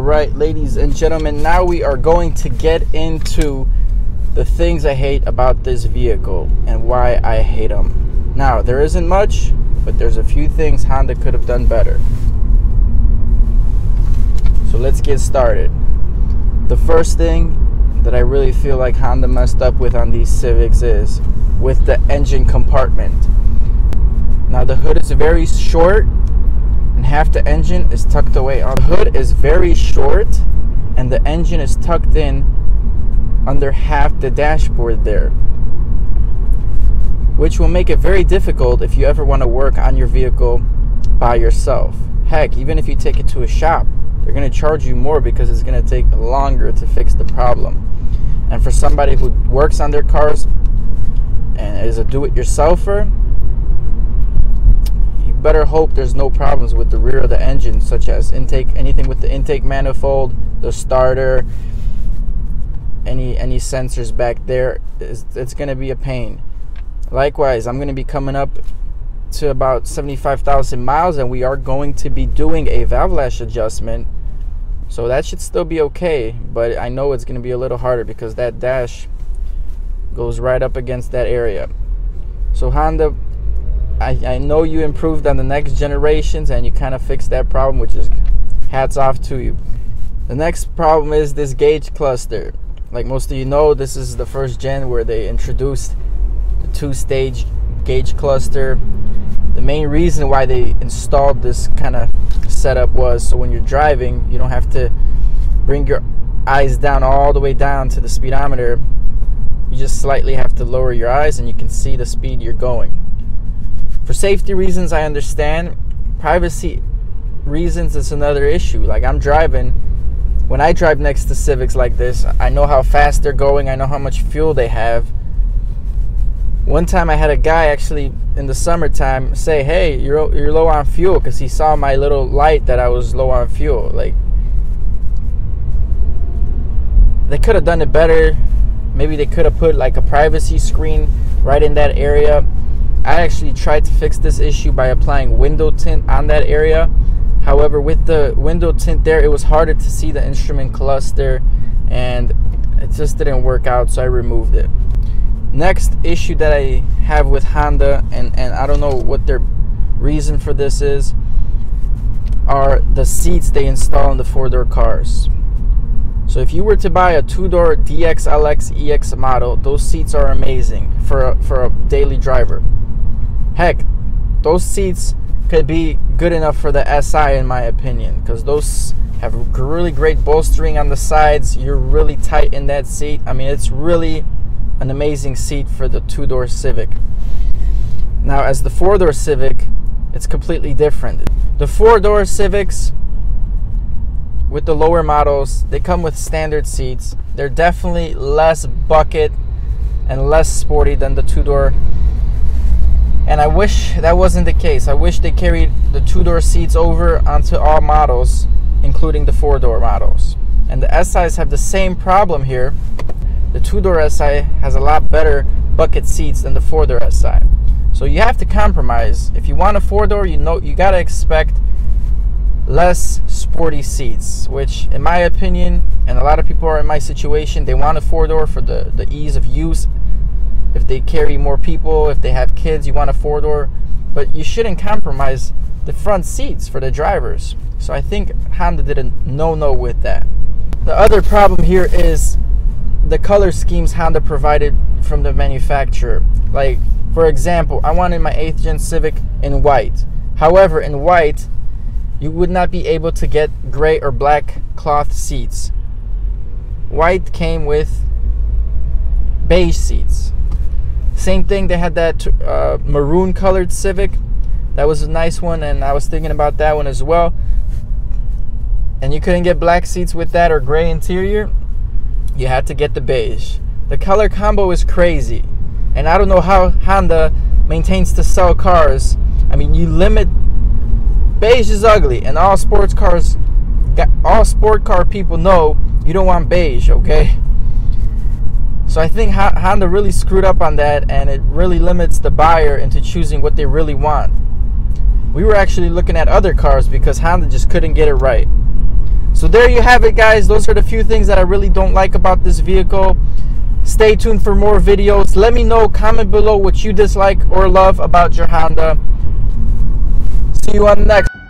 Alright, ladies and gentlemen, now we are going to get into the things I hate about this vehicle and why I hate them. Now, there isn't much, but there's a few things Honda could have done better. So let's get started. The first thing that I really feel like Honda messed up with on these Civics is with the engine compartment. Now, the hood is very short and half the engine is tucked away. The hood is very short and the engine is tucked in under half the dashboard there, which will make it very difficult if you ever want to work on your vehicle by yourself. Heck, even if you take it to a shop, they're going to charge you more because it's going to take longer to fix the problem. And for somebody who works on their cars and is a do-it-yourselfer, you better hope there's no problems with the rear of the engine, such as anything with the intake manifold, the starter, any sensors back there. It's going to be a pain. Likewise, I'm going to be coming up to about 75,000 miles, and we are going to be doing a valve lash adjustment, so that should still be okay, but I know it's going to be a little harder because that dash goes right up against that area. So Honda, I know you improved on the next generations and you kind of fixed that problem, which is hats off to you. The next problem is this gauge cluster. Like most of you know, this is the first gen where they introduced the two-stage gauge cluster. The main reason why they installed this kind of setup was so when you're driving, you don't have to bring your eyes down all the way down to the speedometer. You just slightly have to lower your eyes and you can see the speed you're going. For safety reasons, I understand. Privacy reasons, it's another issue. Like I'm driving, when I drive next to Civics like this, I know how fast they're going, I know how much fuel they have. One time I had a guy actually in the summertime say, hey, you're low on fuel, because he saw my little light that I was low on fuel. Like, they could have done it better. Maybe they could have put like a privacy screen right in that area. I actually tried to fix this issue by applying window tint on that area. However, with the window tint there, it was harder to see the instrument cluster and it just didn't work out, so I removed it. Next issue that I have with Honda, and I don't know what their reason for this is, are the seats they install in the four-door cars. So if you were to buy a two-door DX, LX, EX model, those seats are amazing for a daily driver. Heck, those seats could be good enough for the SI in my opinion, because those have really great bolstering on the sides. You're really tight in that seat. I mean, it's really an amazing seat for the two-door Civic. Now, as the four-door Civic, it's completely different. The four-door Civics with the lower models, they come with standard seats. They're definitely less bucket and less sporty than the two-door. And I wish that wasn't the case. I wish they carried the two-door seats over onto all models, including the four-door models. And the SIs have the same problem here. The two-door SI has a lot better bucket seats than the four-door SI. So you have to compromise. If you want a four-door, you gotta expect less sporty seats, which in my opinion, and a lot of people are in my situation, they want a four-door for the ease of use. If they carry more people, if they have kids, you want a four-door, but you shouldn't compromise the front seats for the drivers. So I think Honda did a no-no with that. The other problem here is the color schemes Honda provided from the manufacturer. Like, for example, I wanted my 8th gen Civic in white. However, in white, you would not be able to get gray or black cloth seats. White came with beige seats. Same thing, they had that maroon colored Civic. That was a nice one, and I was thinking about that one as well. And you couldn't get black seats with that or gray interior. You had to get the beige. The color combo is crazy, and I don't know how Honda maintains to sell cars. I mean, you limit, beige is ugly, and all sport car people know you don't want beige, okay? So I think Honda really screwed up on that, and it really limits the buyer into choosing what they really want. We were actually looking at other cars because Honda just couldn't get it right. So there you have it, guys. Those are the few things that I really don't like about this vehicle. Stay tuned for more videos. Let me know, comment below what you dislike or love about your Honda. See you on the next.